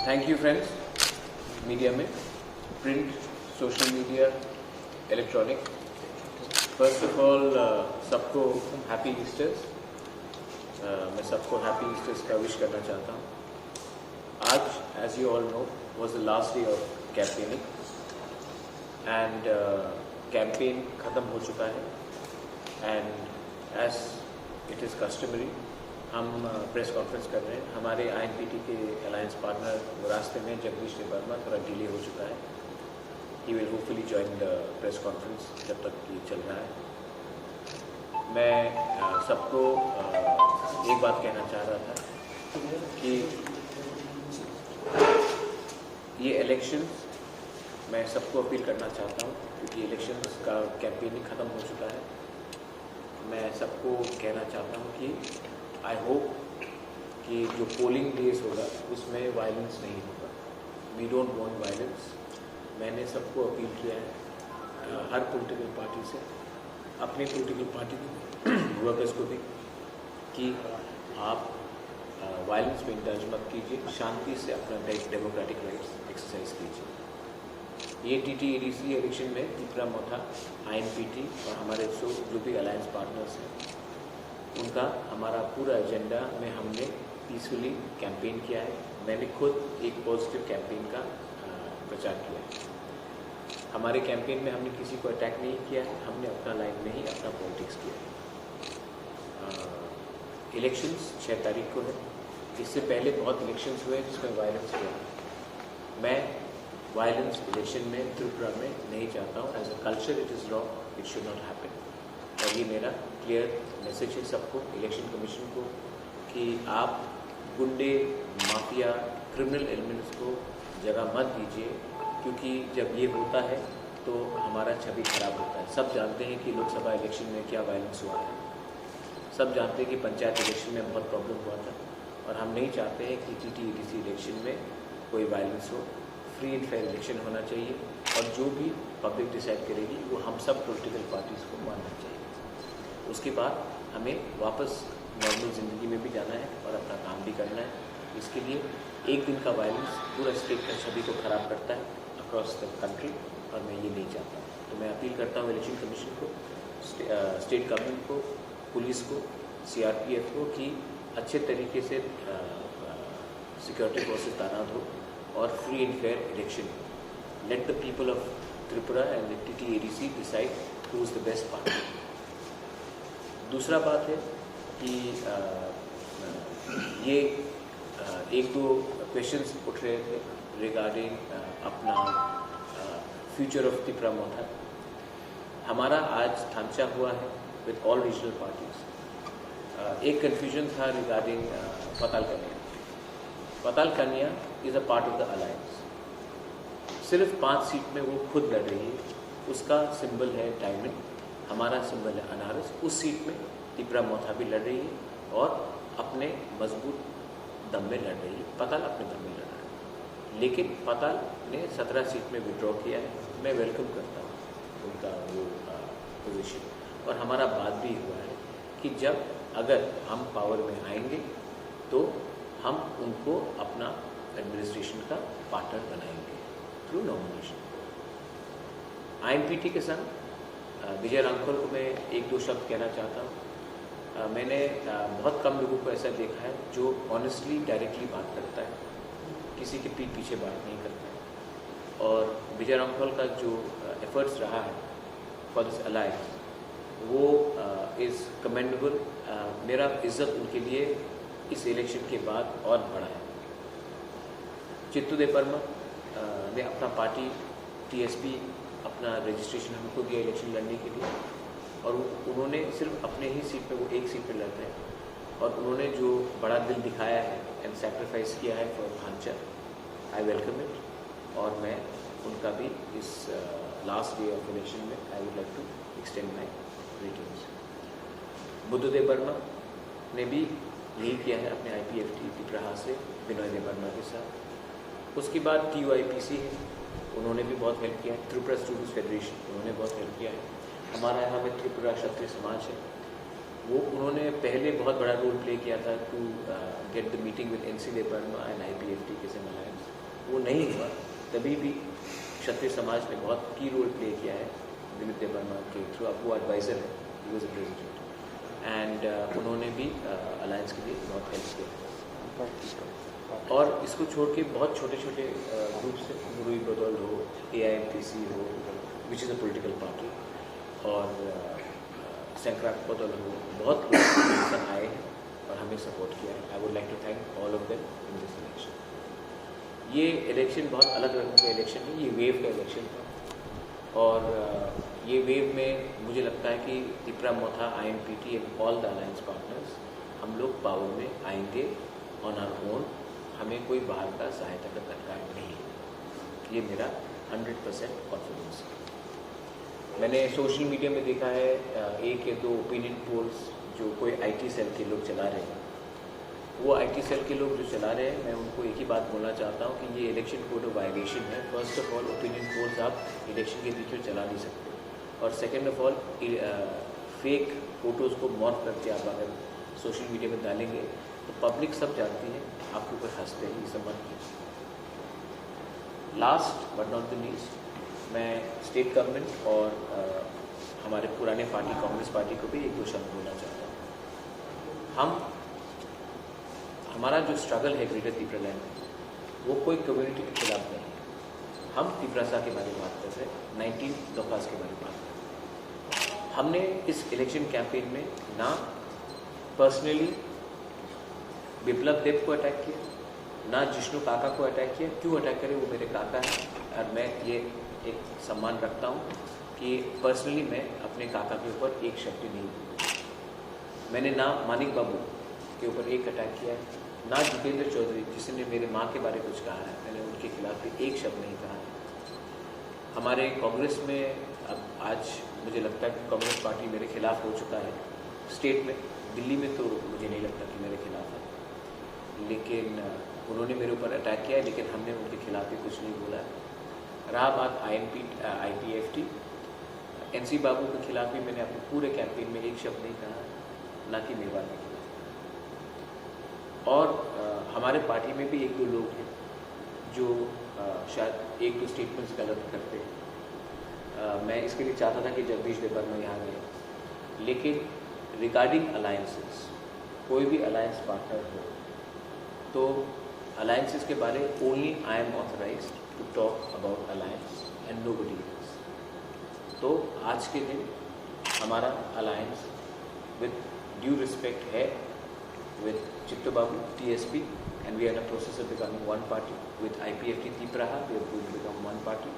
Thank you friends. Media में print, social media, electronic, first of all सबको happy esters. मैं सबको happy esters का विश करना चाहता हूँ। आज as you all know was the last day of campaigning and campaign ख़त्म हो चुका है and as it is customary हम प्रेस कॉन्फ्रेंस कर रहे हैं। हमारे INPT के अलायंस पार्टनर रास्ते में जगदीश वर्मा थोड़ा डिले हो चुका है। He will hopefully join the press conference जब तक ये चल रहा है। मैं सबको एक बात कहना चाह रहा था कि ये इलेक्शंस मैं सबको अपील करना चाहता हूँ क्योंकि इलेक्शंस का कैंपेनिंग ख़त्म हो चुका है। मैं सबको कहना चाहता हूँ कि आई होप कि जो पोलिंग डेज होगा उसमें वायलेंस नहीं होगा। We don't want violence. मैंने सबको अपील किया है, हर पॉलिटिकल पार्टी से, अपनी पॉलिटिकल पार्टी के वर्कर्स को भी, कि आप वायलेंस में इंडल्ज मत कीजिए, शांति से अपना डेमोक्रेटिक राइट्स एक्सरसाइज कीजिए। ये TTADC इलेक्शन में तीपरा मोथा, INPT और हमारे जो भी अलायंस पार्टनर्स हैं उनका हमारा पूरा एजेंडा में हमने पीसफुली कैंपेन किया है। मैंने खुद एक पॉजिटिव कैंपेन का प्रचार किया है। हमारे कैंपेन में हमने किसी को अटैक नहीं किया है, हमने अपना लाइन में ही अपना पॉलिटिक्स किया है। इलेक्शंस 6 तारीख को है। इससे पहले बहुत इलेक्शंस हुए जिसमें वायलेंस हुआ। मैं वायलेंस इलेक्शन में त्रिपुरा में नहीं चाहता हूँ। As a culture it is wrong, it should not happen. और ये मेरा क्लियर मैसेज है सबको, इलेक्शन कमीशन को, कि आप गुंडे, माफिया, क्रिमिनल एलिमेंट्स को जगह मत दीजिए, क्योंकि जब ये होता है तो हमारा छवि खराब होता है। सब जानते हैं कि लोकसभा इलेक्शन में क्या वायलेंस हुआ है, सब जानते हैं कि पंचायत इलेक्शन में बहुत प्रॉब्लम हुआ था, और हम नहीं चाहते हैं कि TTADC इलेक्शन में कोई वायलेंस हो। फ्री एंड फेयर इलेक्शन होना चाहिए और जो भी पब्लिक डिसाइड करेगी वो हम सब पॉलिटिकल पार्टीज़ को मानना चाहिए। उसके बाद हमें वापस नॉर्मल ज़िंदगी में भी जाना है और अपना काम भी करना है। इसके लिए एक दिन का वायलेंस पूरा स्टेट का छवि को ख़राब करता है अक्रॉस द कंट्री, और मैं ये नहीं चाहता। तो मैं अपील करता हूँ इलेक्शन कमीशन को, स्टेट गवर्नमेंट को, पुलिस को, CRPF को, कि अच्छे तरीके से सिक्योरिटी फोर्सेस तैनात हो और free and fair election. Let the people of Tripura and TTADC decide who is the best party. दूसरा बात है कि ये एक दो क्वेश्चंस उठ रहे थे रिगार्डिंग अपना फ्यूचर ऑफ त्रिपुरा मोथा। हमारा आज थांचा हुआ है विद ऑल रीजनल पार्टीज। एक कन्फ्यूजन था रिगार्डिंग पताल कन्या। पताल कन्या is a part of the alliance. सिर्फ 5 सीट में वो खुद लड़ रही है। उसका सिंबल है डायमंड, हमारा सिंबल है अनारस। उस सीट में त्रिपुरा मोथा भी लड़ रही है और अपने मजबूत दम में लड़ रही है। पताल अपने दम में लड़ रहा है, लेकिन पताल ने 17 सीट में विड्रॉ किया है। मैं वेलकम करता हूँ उनका वो पोजीशन, और हमारा बात भी हुआ है कि जब अगर हम पावर में आएंगे तो हम उनको अपना एडमिनिस्ट्रेशन का पार्टनर बनाएंगे थ्रू नॉमिनेशन। INPT के संग विजय रामखोल को मैं 1-2 शब्द कहना चाहता हूँ। मैंने बहुत कम लोगों को ऐसा देखा है जो ऑनेस्टली डायरेक्टली बात करता है, किसी के पीठ पीछे बात नहीं करता है। और विजय रामखोल का जो एफर्ट्स रहा है फॉर दिस अलायंस वो इज़ कमेंडेबल। मेरा इज्जत उनके लिए इस इलेक्शन के बाद और बढ़ा है। चित्तू देवर्मा ने अपना पार्टी TSP अपना रजिस्ट्रेशन हमको दिया इलेक्शन लड़ने के लिए, और उन्होंने सिर्फ अपने ही सीट पे, वो एक सीट पे लड़ रहे हैं, और उन्होंने जो बड़ा दिल दिखाया है एंड सैक्रिफाइस किया है फॉर भांचा, आई वेलकम इट। और मैं उनका भी इस लास्ट डे ऑफ इलेक्शन में I would like to extend my greetings. Buddhadev Varma ने भी यही किया है अपने IPFT त्रिपुरा से विनोय देवर्मा के साथ। उसके बाद TUIPC है, उन्होंने भी बहुत हेल्प किया है। त्रिपुरा स्टूडेंट्स फेडरेशन, उन्होंने बहुत हेल्प किया है। हमारा यहाँ में त्रिपुरा क्षत्रिय समाज है, वो उन्होंने पहले बहुत बड़ा रोल प्ले किया था to get the meeting with NCD Barma and IPFT के सेम अलायंस। वो नहीं हुआ, तभी भी क्षत्रिय समाज ने बहुत की रोल प्ले किया है दिमित्य वर्मा के थ्रू। अब वो एडवाइज़र है, he was a president, and उन्होंने भी अलायंस के लिए बहुत हेल्प किया। और इसको छोड़ के बहुत छोटे छोटे ग्रुप्स से गुरुई बदौल हो, AIMTC हो, which is a political party, और संक्रांत बदौल हो, बहुत लोग आए हैं और हमें सपोर्ट किया है। I would like to thank all of them in this election. ये इलेक्शन बहुत अलग रंग का इलेक्शन है, ये वेव का इलेक्शन था, और ये वेव में मुझे लगता है कि तिपरा मोथा, INPT and all the alliance partners, हम लोग पावर में आएंगे ऑन आवर ओन। हमें कोई बाहर का सहायता का दरकार नहीं है, ये मेरा 100% कॉन्फिडेंस है। मैंने सोशल मीडिया में देखा है एक या दो ओपिनियन पोल्स जो कोई IT सेल के लोग चला रहे हैं। वो IT सेल के लोग जो चला रहे हैं, मैं उनको एक ही बात बोलना चाहता हूँ कि ये इलेक्शन कोड ऑफ वायलेशन है। First of all, opinion polls आप इलेक्शन के बीच में चला नहीं सकते, और second of all, fake photos को मॉर्फ करके आप अगर सोशल मीडिया में डालेंगे तो पब्लिक सब जानती है, आपके ऊपर हंसते हैं, ये सब मत कीजिए। Last but not the least, मैं स्टेट गवर्नमेंट और हमारे पुराने पार्टी कांग्रेस पार्टी को भी एक दो शब्द बोलना चाहता हूँ। हमारा जो स्ट्रगल है ग्रेटर तिपरा लैंड में, वो कोई कम्युनिटी के खिलाफ नहीं है। हम तिपरासा के बारे में बात कर रहे हैं, 19 दफास के बारे में बात कर रहे हैं। हमने इस इलेक्शन कैंपेन में ना पर्सनली विप्लव देव को अटैक किया, ना जिष्णु काका को अटैक किया। क्यों अटैक करें, वो मेरे काका हैं, और मैं ये एक सम्मान रखता हूँ कि पर्सनली मैं अपने काका के ऊपर एक शब्द नहीं बोला। मैंने ना मानिक बाबू के ऊपर एक अटैक किया है, ना जितेंद्र चौधरी जिसने मेरे माँ के बारे में कुछ कहा है, मैंने उनके खिलाफ भी एक शब्द नहीं कहा है। हमारे कांग्रेस में अब आज मुझे लगता है कि कांग्रेस पार्टी मेरे खिलाफ हो चुका है स्टेट में। दिल्ली में तो मुझे नहीं लगता कि मेरे खिलाफ है, लेकिन उन्होंने मेरे ऊपर अटैक किया है, लेकिन हमने उनके खिलाफ भी कुछ नहीं बोला है। रहा बात IPFT, NC बाबू के खिलाफ भी मैंने अपने पूरे कैंपेन में एक शब्द नहीं कहा, ना कि मेवाड़ के खिलाफ। और हमारे पार्टी में भी एक दो लोग हैं जो शायद एक दो स्टेटमेंट्स गलत करते हैं। मैं इसके लिए चाहता था कि जगदीश देवबर्मा यहाँ गए, लेकिन रिगार्डिंग अलायंसेस, कोई भी अलायंस पार्टनर हो तो अलायंसेस के बारे only I am authorized to talk about alliance and nobody else. तो आज के दिन हमारा अलायंस विद ड्यू रिस्पेक्ट है with Chittu Babu, TSP, and we are in the process of becoming one party. With IPFT Tipraha, we are going to become one party.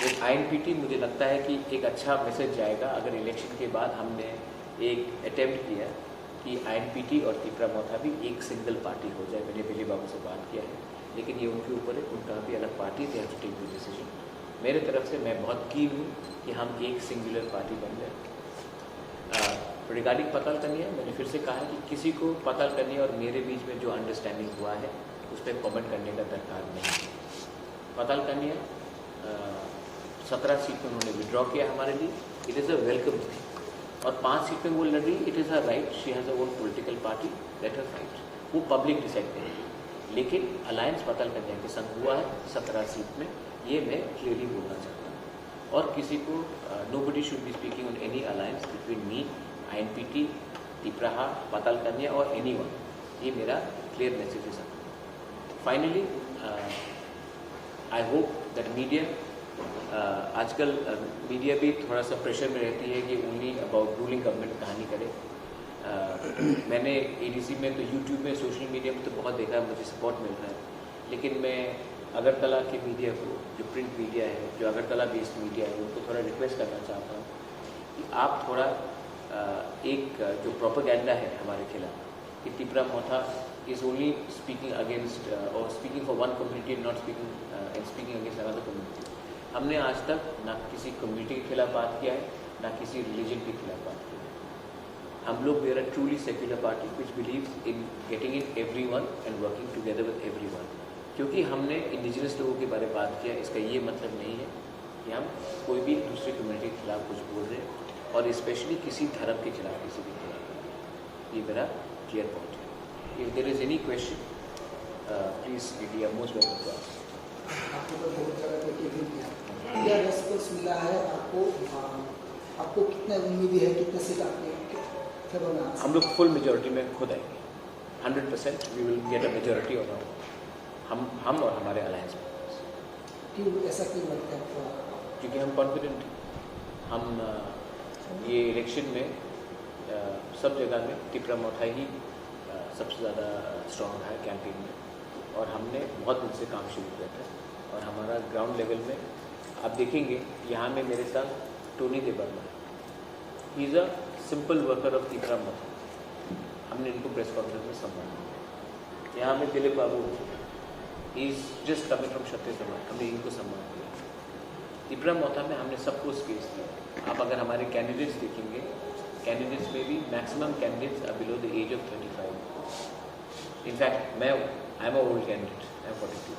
With INPT, मुझे लगता है कि एक अच्छा मैसेज जाएगा अगर election के बाद हमने एक अटेम्प्ट किया कि INPT और तिपरा मोथा भी एक सिंगल पार्टी हो जाए। मैंने बिली बाबू से बात किया है, लेकिन ये उनके ऊपर है, उनका भी अलग party, they have to take the decision. मेरे तरफ से मैं बहुत कीन हूँ कि हम एक सिंगुलर पार्टी बन जाए। रिगार्डिंग पताल कन्या, मैंने फिर से कहा है कि किसी को पताल कन्या और मेरे बीच में जो अंडरस्टैंडिंग हुआ है उस पर कमेंट करने का दरकार नहीं है। पताल कन्या 17 सीट में उन्होंने विड्रॉ किया हमारे लिए, it is a welcome thing. और 5 सीट में वो लड़ रही, it is a right, she has a own political party, let her fight, वो पब्लिक डिसाइड करेगी। लेकिन अलायंस पताल कन्या के संग हुआ है 17 सीट में, ये मैं क्लियरली बोलना चाहता हूँ। और किसी को nobody should be speaking on any alliance between me, INPT, Tipraha, पताल कन्या और एनीवन, ये मेरा क्लियर मैसेज है सब। Finally I hope that media, आजकल मीडिया भी थोड़ा सा प्रेशर में रहती है कि ओनली अबाउट रूलिंग गवर्नमेंट कहानी करे। मैंने ADC में तो यूट्यूब में, सोशल मीडिया में तो बहुत देखा है, मुझे सपोर्ट मिल रहा है, लेकिन मैं अगरतला के मीडिया को, जो प्रिंट मीडिया है, जो अगरतला बेस्ड मीडिया है, उनको थोड़ा रिक्वेस्ट करना चाहता हूँ कि आप थोड़ा एक जो प्रोपेगेंडा है हमारे खिलाफ कि तिपरा मोथा इज़ ओनली स्पीकिंग अगेंस्ट और speaking for one community and not speaking against another community. हमने आज तक ना किसी कम्युनिटी के खिलाफ बात किया है, ना किसी रिलीजन के खिलाफ बात की है। हम लोग we are a truly secular party which believes in getting in everyone and working together with everyone. क्योंकि हमने इंडिजिनस लोगों के बारे में बात किया, इसका ये मतलब नहीं है कि हम कोई भी दूसरी कम्युनिटी के खिलाफ कुछ बोल रहे हैं, और स्पेशली किसी धर्म के खिलाफ, किसी के खिलाफ। ये मेरा क्लियर पॉइंट है. If there is any question please media most welcome to ask. आपको तो बहुत जगह पे केबिन किया, क्या रेस्पॉन्स मिला है आपको? आपको कितना उम्मीद है, कितने सीट आपके फेवर में? हम लोग फुल मेजोरिटी में खुद आएंगे. 100% we will get a majority of हम और हमारे अलायंस में. क्यों ऐसा क्यों लगता है आपको? क्योंकि हम कॉन्फिडेंट हैं. हम ये इलेक्शन में सब जगह में टिपरा मोथा ही सबसे ज़्यादा स्ट्रॉन्ग रहा है कैंपेन में. और हमने बहुत दिन से काम शुरू किया था. और हमारा ग्राउंड लेवल में आप देखेंगे, यहाँ में मेरे साथ Tony Debbarma, he is a simple worker of Tipra Motha. हमने इनको प्रेस कॉन्फ्रेंस में सम्मान दिया. यहाँ में Dilip Babu, he is just coming from Chhattis Samaj, हमने इनको सम्मान दिया. टिपरा मोथा में हमने सबको स्पेस दिया. आप अगर हमारे कैंडिडेट्स देखेंगे, कैंडिडेट्स में भी maximum candidates are below the age of 35. In fact मैं I am a old candidate, I am 42.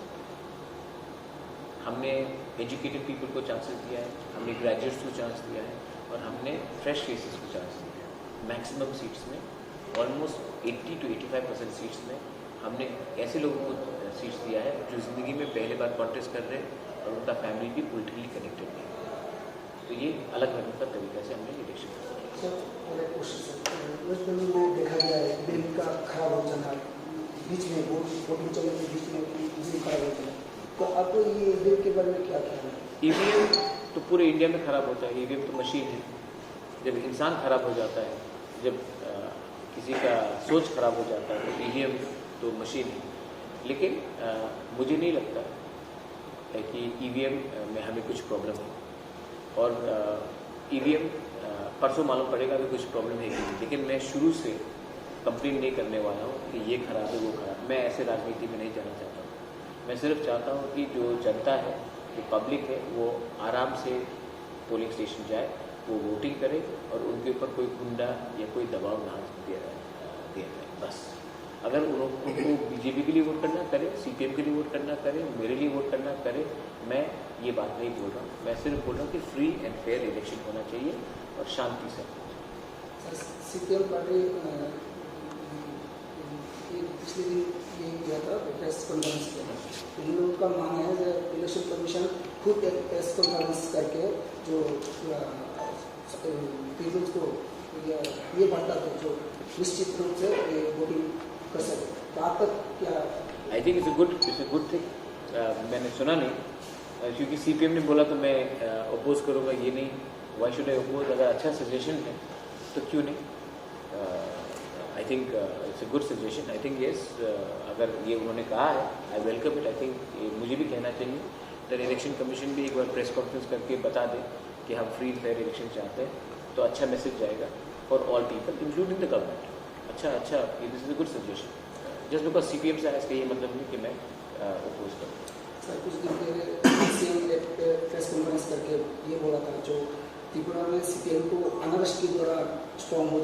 हमने एजुकेटेड पीपल को चांसेस दिया है, हमने ग्रेजुएट्स को चांस दिया है, और हमने फ्रेश फेसेस को चांस दिया है. मैक्सिमम सीट्स में ऑलमोस्ट 80 to 85% सीट्स में हमने ऐसे लोगों को सीट्स दिया है जो ज़िंदगी में पहले बार कॉन्टेस्ट कर रहे हैं और उनका फैमिली भी पोलिटिकली कनेक्टेड है. तो ये अलग अलग का तरीका से हमने इलेक्शन किया. सर और एक क्वेश्चन सर, वेस्ट बंगाल में देखा गया है बिल का खराब हो जाना, बीच में वोटिंग चलने के बीच में बिल खराब हो जाना, तो आपको ये बिल के बारे में क्या कहना है? ईवीएम तो पूरे इंडिया में ख़राब होता है. ईवीएम तो मशीन है. जब इंसान ख़राब हो जाता है, जब किसी का सोच ख़राब हो जाता है, तो ईवीएम तो मशीन है. लेकिन मुझे नहीं लगता है कि ईवीएम में हमें कुछ प्रॉब्लम है. और ईवीएम परसों मालूम पड़ेगा कि कुछ प्रॉब्लम है कि नहीं. लेकिन मैं शुरू से कंप्लेन नहीं करने वाला हूँ कि ये खराब है वो खराब. मैं ऐसे राजनीति में नहीं जाना चाहता हूँ. मैं सिर्फ चाहता हूँ कि जो जनता है, जो पब्लिक है, वो आराम से पोलिंग स्टेशन जाए, वो वोटिंग करे और उनके ऊपर कोई गुंडा या कोई दबाव ना दिया जाए. बस अगर उनको बीजेपी के लिए वोट करना करे, सीपीएम के लिए वोट करना करे, मेरे लिए वोट करना करे, मैं ये बात नहीं बोल रहा हूँ. मैं सिर्फ बोल रहा हूँ कि फ्री एंड फेयर इलेक्शन होना चाहिए और शांति से. सीपीएम पार्टी पिछले दिन ये किया था, प्रेस कॉन्फ्रेंस किया था. इन लोगों का मानना है कि इलेक्शन कमीशन खुद एक प्रेस कॉन्फ्रेंस करके जो पीपल्स को ये बांटा था जो निश्चित रूप से वोटिंग कर सके. तो आप तक क्या? आई think it's a good thing. मैंने सुना नहीं, क्योंकि सीपीएम ने बोला तो मैं अपोज करूँगा ये नहीं. Why should I oppose? अगर अच्छा सजेशन है तो क्यों नहीं. I think it's a good suggestion. I think yes, अगर ये उन्होंने कहा है, I welcome it. I think मुझे भी कहना चाहिए. तो इलेक्शन कमीशन भी एक बार प्रेस कॉन्फ्रेंस करके बता दें कि हम फ्री फेयर इलेक्शन चाहते हैं, तो अच्छा मैसेज जाएगा for all people including the government. अच्छा, this is a good suggestion. Just because CPM से इसका ये मतलब नहीं कि मैं अपोज करूँ. सर कुछ दिन पहले सीएम ने प्रेस कॉन्फ्रेंस करके ये बोला था जो त्रिपुरा में सीपीएम को अनारस के द्वारा स्ट्रॉन्ग हो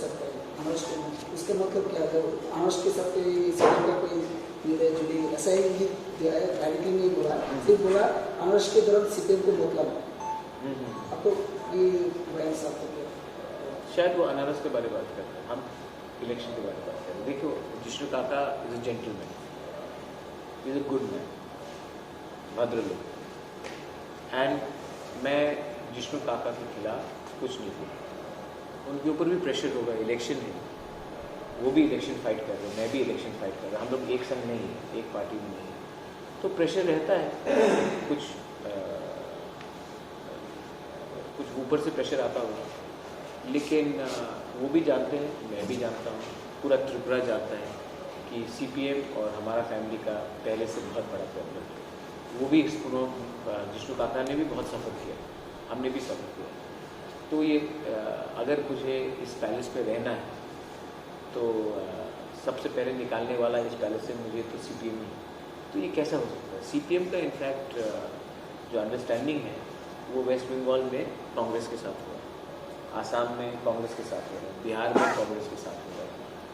सकता है. अनारस को उसका मतलब क्या है? अनारस के साथ सीपीएम का कोई मिले जुली ऐसा ही दिया है, डायरेक्टली नहीं बोला, सिर्फ बोला अनारस के दौरान सीपीएम को मतलब. आपको ये बयान साफ हो गया? शायद वो अनारस के बारे में बात करते हैं, हम इलेक्शन के बारे में बात करते हैं. देखो, जिष्णु काका is a gentleman, is a good man, भद्र लोग. एंड मैं जिष्णु काका के खिलाफ कुछ नहीं बोलूँ. उनके ऊपर भी प्रेशर होगा, इलेक्शन है, वो भी इलेक्शन फाइट कर रहे हैं, मैं भी इलेक्शन फाइट कर रहा हूँ. हम लोग एक संग नहीं है, एक पार्टी में नहीं है, तो प्रेशर रहता है. कुछ ऊपर से प्रेशर आता होगा. लेकिन वो भी जानते हैं, मैं भी जानता हूँ, पूरा त्रिपुरा जानता है कि सीपीएम और हमारा फैमिली का पहले से बहुत बड़ा प्रॉब्लम है. वो भी जिष्णु काका ने भी बहुत सफ़र किया, हमने भी सफ़र किया. तो ये अगर मुझे इस पैलेस पे रहना है तो सबसे पहले निकालने वाला इस पैलेस से मुझे तो सीपीएम ही. तो ये कैसा हो सकता है? सीपीएम का इनफैक्ट जो अंडरस्टैंडिंग है वो वेस्ट बंगाल में कांग्रेस के साथ हुआ, आसाम में कांग्रेस के साथ हुआ, बिहार में कांग्रेस के साथ हुआ.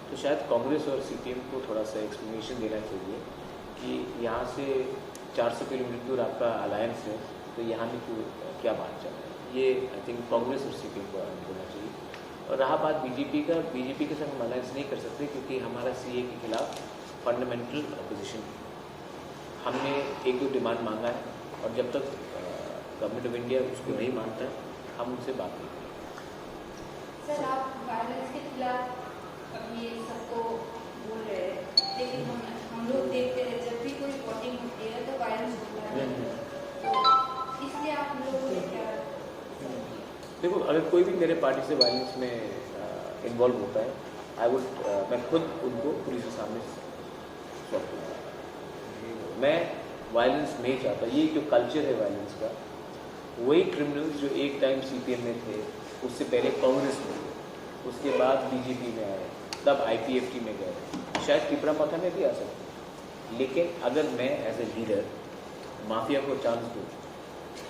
तो शायद कांग्रेस और सीपीएम को थोड़ा सा एक्सप्लेनेशन देना चाहिए कि यहाँ से 400 किलोमीटर दूर आपका अलायंस है, तो यहाँ में क्यों क्या बात चल रही है. ये आई थिंक कांग्रेस और सीपीएम को बोलना चाहिए. और रहा बात बीजेपी का, बीजेपी के साथ हम अलायंस नहीं कर सकते क्योंकि हमारा सीए के खिलाफ फंडामेंटल अपोजिशन। हमने एक दो डिमांड मांगा है और जब तक गवर्नमेंट ऑफ इंडिया उसको नहीं मानता है हम उनसे बात नहीं करेंगे। सर, आप वायलेंस के खिलाफ अब ये सबको बोल रहे हैं, लेकिन हम लोग देखते हैं जब भी कोई वोटिंग होती है तो वायलेंस होता है, तो इसलिए आप लोगों ने क्या? देखो, अगर कोई भी मेरे पार्टी से वायलेंस में इन्वॉल्व होता है, मैं खुद उनको पुलिस के सामने सौंप दूँगा। मैं वायलेंस नहीं चाहता। ये जो कल्चर है वायलेंस का, वही क्रिमिनल्स जो एक टाइम सीपीएम में थे, उससे पहले कांग्रेस में थे, उसके बाद बीजेपी में आए, तब आईपीएफटी में गए, शायद त्रिपुरा माथा में भी आ सकते। लेकिन अगर मैं एज ए लीडर माफिया को चांस दूँ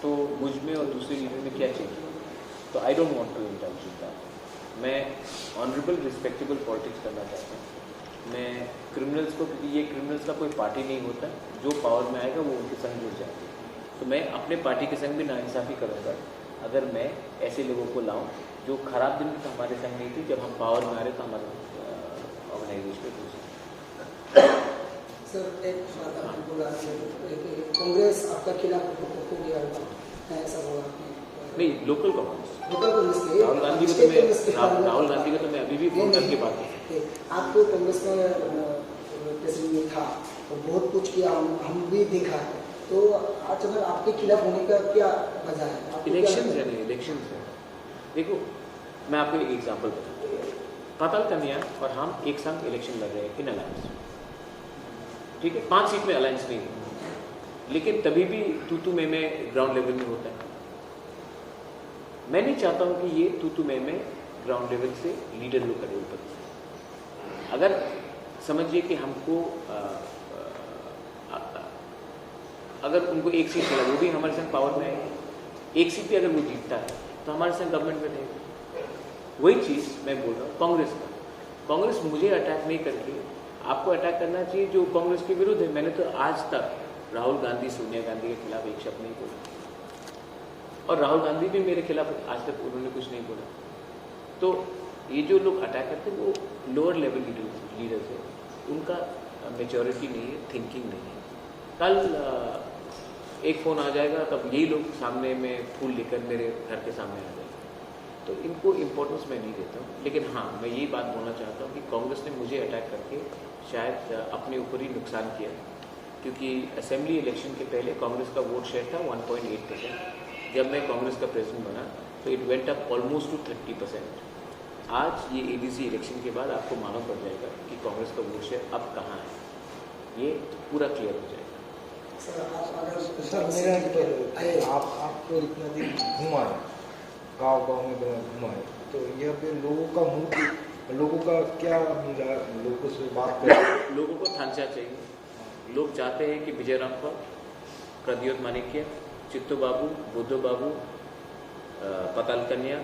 तो मुझ में और दूसरे लीडर में क्या चेंज? तो I don't want to indulge in that. मैं ऑनरेबल रिस्पेक्टेबल पॉलिटिक्स करना चाहता हूँ। मैं क्रिमिनल्स को, क्योंकि ये क्रिमिनल्स का कोई पार्टी नहीं होता, जो पावर में आएगा वो उनके संग जुड़ जाएंगे। तो मैं अपने पार्टी के संग भी नाइंसाफ़ी करूँगा अगर मैं ऐसे लोगों को लाऊं जो खराब दिन में तो हमारे संग नहीं थी, जब हम पावर में आ रहे तो हमारे ऑर्गेनाइजेशन पे। सर, एक बात आपने बोला कि कांग्रेस आपका खिलाफ हो गया, ऐसा बोला आपने? नहीं, लोकल कांग्रेस, के राहुल गांधी को तो मैं अभी भी फोन करके बात करती हूँ। आपको कांग्रेस में प्रेसिडेंट में था और बहुत कुछ किया, हम भी देखा है, तो आज अगर आपके खिलाफ होने का क्या वजह है? इलेक्शन है, नहीं इलेक्शन है। देखो, मैं आपको एक एग्जांपल बताता हूँ। पाताल कन्या और हम एक संग इलेक्शन लड़ रहे हैं इन अलायंस, ठीक है, 5 सीट में अलायंस नहीं है, लेकिन तभी भी तू में ग्राउंड लेवल में होता है। मैं नहीं चाहता हूं कि ये तू में ग्राउंड लेवल से लीडर लोग करे ऊपर। अगर समझिए कि हमको अगर उनको एक सीट मिला, वो भी हमारे संग पावर में आएगी, एक सीट भी अगर वो जीतता है तो हमारे संग गवर्नमेंट में रहेगा। वही चीज़ मैं बोल रहा हूँ कांग्रेस का। कांग्रेस मुझे अटैक नहीं करती, आपको अटैक करना चाहिए जो कांग्रेस के विरुद्ध है। मैंने तो आज तक राहुल गांधी, सोनिया गांधी के खिलाफ एक शब्द नहीं बोला, और राहुल गांधी भी मेरे खिलाफ आज तक उन्होंने कुछ नहीं बोला। तो ये जो लोग अटैक करते हैं वो लोअर लेवल लीडर्स है, उनका मेच्योरिटी नहीं है, थिंकिंग नहीं है। कल एक फ़ोन आ जाएगा तब यही लोग सामने में फूल लेकर मेरे घर के सामने आ जाएंगे, तो इनको इम्पोर्टेंस मैं नहीं देता हूँ। लेकिन हाँ, मैं यही बात बोलना चाहता हूँ कि कांग्रेस ने मुझे अटैक करके शायद अपने ऊपर ही नुकसान किया, क्योंकि असेंबली इलेक्शन के पहले कांग्रेस का वोट शेयर था 1.8%। जब मैं कांग्रेस का प्रेसिडेंट बना तो it went up almost two 30%। आज ये एडीसी इलेक्शन के बाद आपको मालूम पड़ जाएगा कि कांग्रेस का वोट शेयर अब कहाँ है, ये पूरा क्लियर हो जाएगा। सर, मेरा आप तो इतना दिन घुमाए, गाँव में घुमाए, तो यहाँ पे लोगों का क्या मिला? लोगों से बात करें, लोगों को थांचा चाहिए। लोग चाहते हैं कि विजय रामपाल, प्रद्योत माणिक्य, चित्तू बाबू, बुद्धू बाबू, पाताल कन्या,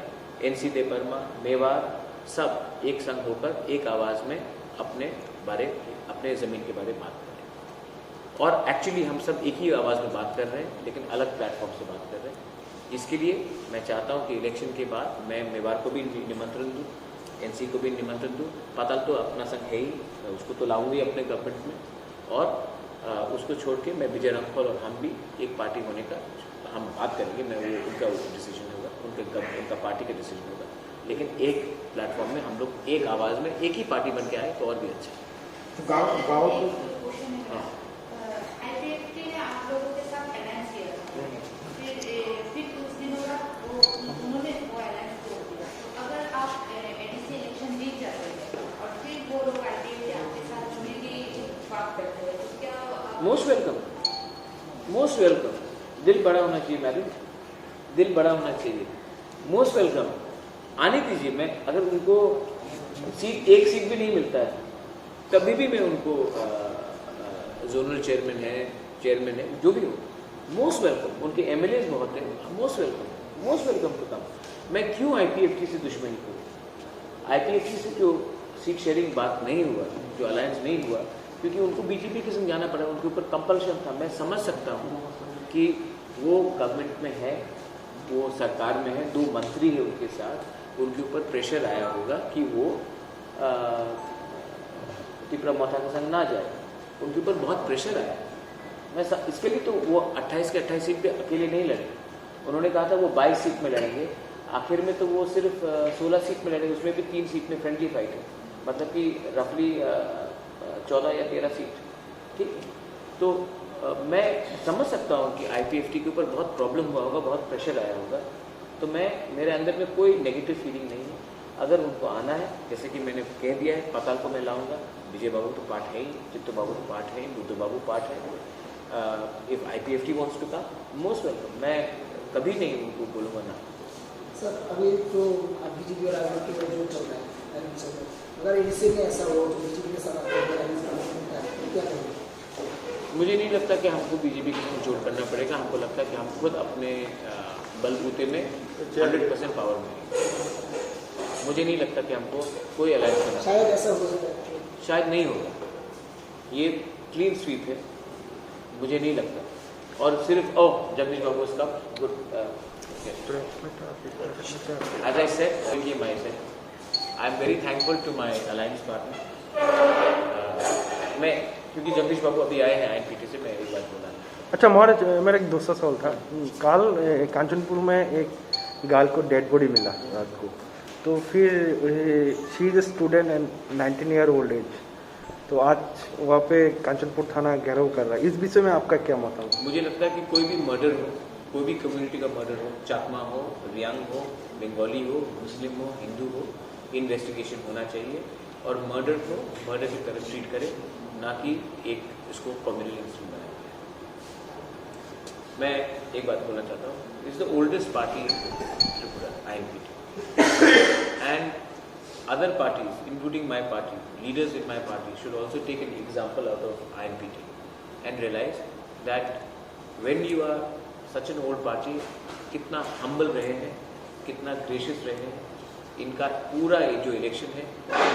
एनसी देवर्मा, मेवाड़, सब एक संग होकर एक आवाज़ में अपने ज़मीन के बारे में बात करें। और एक्चुअली हम सब एक ही आवाज़ में बात कर रहे हैं, लेकिन अलग प्लेटफॉर्म से बात कर रहे हैं। इसके लिए मैं चाहता हूं कि इलेक्शन के बाद मैं मेवाड़ को भी निमंत्रण दूं, एनसी को भी निमंत्रण दूं। पाताल तो अपना संग है ही, मैं उसको तो लाऊंगी अपने गवर्नमेंट में, और उसको छोड़ के मैं विजय रामपाल और हम भी एक पार्टी होने का हम बात करेंगे। मैं वो उनका डिसीजन होगा, उनका पार्टी का डिसीजन होगा, लेकिन एक प्लेटफॉर्म में हम लोग एक आवाज़ में एक ही पार्टी बन के आए तो और भी अच्छा है। गाँव आईपीएफटी ने आप लोगों के साथ अलायंस किया, फिर कुछ दिनों बाद उन्होंने वो अलायंस तोड़ दिया। अगर आप एडीसी इलेक्शन जीत जाते हैं और फिर वो लोग आईपीएफटी आपके साथ जुड़ने की बात करते हैं, तो क्या? Most welcome, most welcome. दिल बड़ा होना चाहिए मैडम, दिल बड़ा होना चाहिए। मोस्ट वेलकम, आने दीजिए। मैं अगर उनको एक सीट भी नहीं मिलता है तभी भी मैं उनको जोनल चेयरमैन है, जो भी हो, मोस्ट वेलकम। उनके एमएलएज बहुत हैं, मोस्ट वेलकम टू कम। मैं क्यों आईपीएफटी से दुश्मनी करूँ? आईपीएफटी से जो सीट शेयरिंग बात नहीं हुआ, जो अलायंस नहीं हुआ, क्योंकि उनको बीजेपी के संग जाना पड़ा, उनके ऊपर कंपल्शन था। मैं समझ सकता हूँ कि वो गवर्नमेंट में है, वो सरकार में है, 2 मंत्री है उनके साथ, उनके ऊपर प्रेशर आया होगा कि वो त्रिपुरा मोथा के संग ना जाए। उनके ऊपर बहुत प्रेशर आया। मैं इसके लिए तो वो 28 के 28 सीट पे अकेले नहीं लड़े। उन्होंने कहा था वो 22 सीट में लड़ेंगे, आखिर में तो वो सिर्फ 16 सीट में लड़ेंगे, उसमें भी 3 सीट में फ्रेंडली फाइट है, मतलब कि रफली 14 या 13 सीट। ठीक, तो मैं समझ सकता हूँ कि IPFT के ऊपर बहुत प्रॉब्लम हुआ होगा, बहुत प्रेशर आया होगा। तो मेरे अंदर में कोई नेगेटिव फीलिंग नहीं है। अगर उनको आना है, जैसे कि मैंने कह दिया है, पाताल को मैं लाऊंगा। विजय बाबू तो पार्ट है ही, चित्तू बाबू तो पार्ट है ही, बुद्धू बाबू पार्ट है। If IPFT wants to come, most welcome. मैं कभी नहीं उनको बोलूँगा ना। सर अभी तो बीजेपी और IPFT का जो चल रहा है, अगर इससे भी ऐसा हो तो बीजेपी के साथ क्या करेंगे? मुझे नहीं लगता कि हमको बीजेपी के साथ जोड़ करना पड़ेगा। हमको लगता है कि हम खुद अपने बलबूते में 100% पावर में। मुझे नहीं लगता कि हमको कोई अलायंस करना। शायद ऐसा हो सकता है, शायद नहीं होगा। ये क्लीन स्वीप है, मुझे नहीं लगता। और सिर्फ जगदीश बाबू इसका गुड एज आई सेड, ये my said, I am very thankful to my alliance partner. मैं क्योंकि जगदीश बाबू अभी आए हैं INPT से, मैं एक बात बोला। अच्छा महाराज, मेरा एक दूसरा सवाल था। कल कांचनपुर में एक गाल को डेड बॉडी मिला रात को, तो फिर she is a student and 19 year old age, तो आज वहाँ पे कांचनपुर थाना घेराव कर रहा है। इस विषय में आपका क्या मत है? मुझे लगता है कि कोई भी मर्डर हो, कोई भी कम्युनिटी का मर्डर हो, चाकमा हो, रियांग हो, बंगाली हो, मुस्लिम हो, हिंदू हो, इन्वेस्टिगेशन होना चाहिए और मर्डर को मर्डर की तरह ट्रीट करे, ना कि एक इसको कम्युनल इंसिडेंट बनाया। मैं एक बात बोलना चाहता हूँ, is the oldest party in Tripura, INPT, and other parties, including my party, leaders in my party should also take an example out of INPT and realize that when you are such an old party, कितना humble रहे हैं, कितना gracious रहे हैं, इनका पूरा जो election है,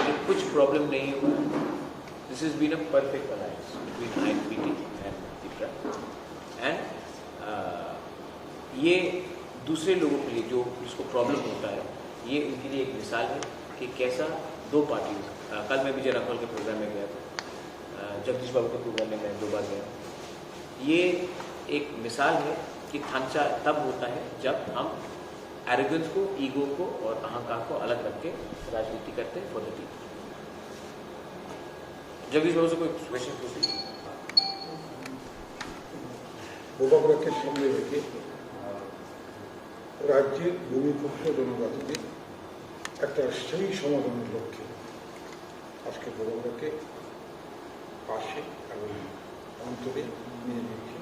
ये कुछ प्रॉब्लम नहीं हुआ। This has been a perfect alliance between INPT and Tripura, and ये दूसरे लोगों के लिए जो जिसको प्रॉब्लम होता है, ये उनके लिए एक मिसाल है कि कैसा दो पार्टी। कल मैं विजय राघवल के प्रोग्राम में गया था, जगदीश बाबू के प्रोग्राम में मैं 2 बार गया। ये एक मिसाल है कि थांचा तब होता है जब हम एरोगेंस को, ईगो को और अहंकार को अलग रख के राजनीति करते हैं फॉर द पीपल। जगदीश बाबू से कोई क्वेश्चन पूछिए। গোবাগড়াকে সামনে রেখে রাজ্যের ভূমিপুত্র জনজাতিদের একটা স্থায়ী সমাধানের লক্ষ্যে আজকে গোবাগড়াকে পাশে এবং অন্তরে নিয়ে নিচ্ছে।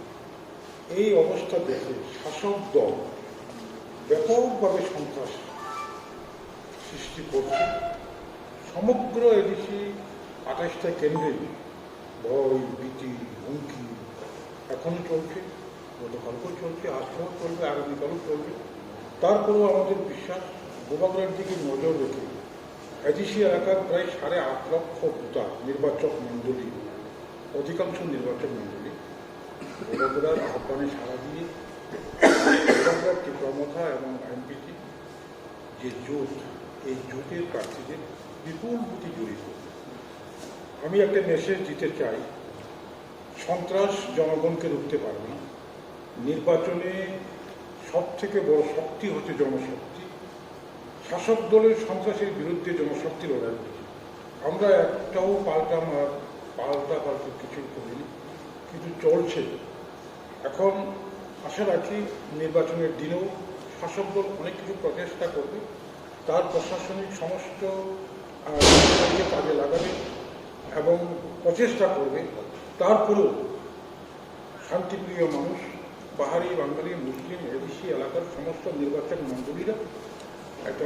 এই অবস্থা দেখে শাসক দল ব্যাপকভাবে সন্ত্রাস সৃষ্টি করছে। সমগ্র এডিসি 28টা কেন্দ্রে ভয়, ভীতি, হুমকি এখনও চলছে, গতকালকেও চলছে, আজকেও চলবে, আগামীকালও চলবে। তারপরেও আমাদের বিশ্বাস গোবাগড়ার দিকে নজর রেখে এডিসি এলাকার প্রায় 8.5 লক্ষ ভোটার, নির্বাচক মণ্ডলী, অধিকাংশ নির্বাচক মণ্ডলী গোবাগড়ার আহ্বানে সাড়া দিয়ে গোবাগড়ার ত্রিপুরা এবং INPT যে জোট, এই জোটের প্রার্থীদের বিপুল ভোটে জড়িত। আমি একটা মেসেজ দিতে চাই, সন্ত্রাস জনগণকে রুখতে পারবে না। নির্বাচনে সবথেকে বড় শক্তি হচ্ছে জনশক্তি। শাসক দলের সন্ত্রাসের বিরুদ্ধে জনশক্তি লড়াই করছে। আমরা একটাও পাল্টা কিছু করিনি, কিন্তু চলছে। এখন আশা রাখি নির্বাচনের দিনেও শাসক দল অনেক কিছু প্রচেষ্টা করবে, তার প্রশাসনিক সমস্ত কাজে লাগাবে এবং প্রচেষ্টা করবে। তারপরেও শান্তিপ্রিয় মানুষ, পাহাড়ি, বাঙালি, মুসলিম, এডিসি এলাকার সমস্ত নির্বাচক মণ্ডলীরা একটা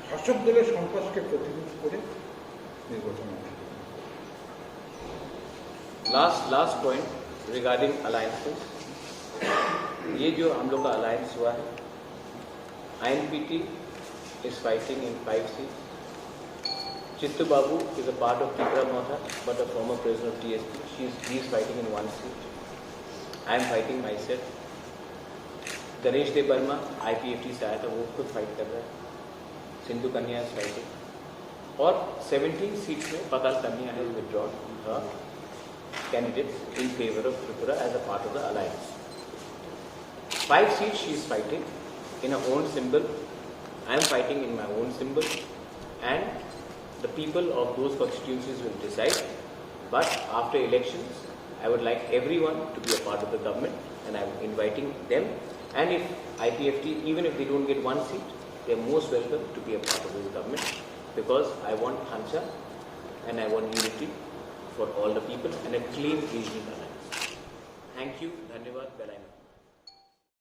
শাসক দলের সন্ত্রাসকে প্রতিরোধ করে নির্বাচন। लास्ट पॉइंट रिगार्डिंग अलायंसेस, ये जो हम लोग का अलायंस हुआ है, INPT is fighting in 5 seats. Chittu Babu is a part of Tripura Motha, but a former prisoner of TSP. He is fighting in 1 seat. I am fighting myself. Ganesh Dev Varma IPFT से आया था, वो खुद फाइट कर रहा है। Sindhu Kanya is fighting. और 17 seats में Patal Kanya has withdrawn her candidates in favor of Tripura as a part of the alliance. 5 seats she is fighting in her own symbol. I am fighting in my own symbol, and the people of those constituencies will decide. But after elections, I would like everyone to be a part of the government, and I am inviting them. And if IPFT, even if they don't get one seat, they are most welcome to be a part of this government, because I want Khansa and I want unity for all the people and a clean regional alliance. Thank you. Dhanyavad. Bye.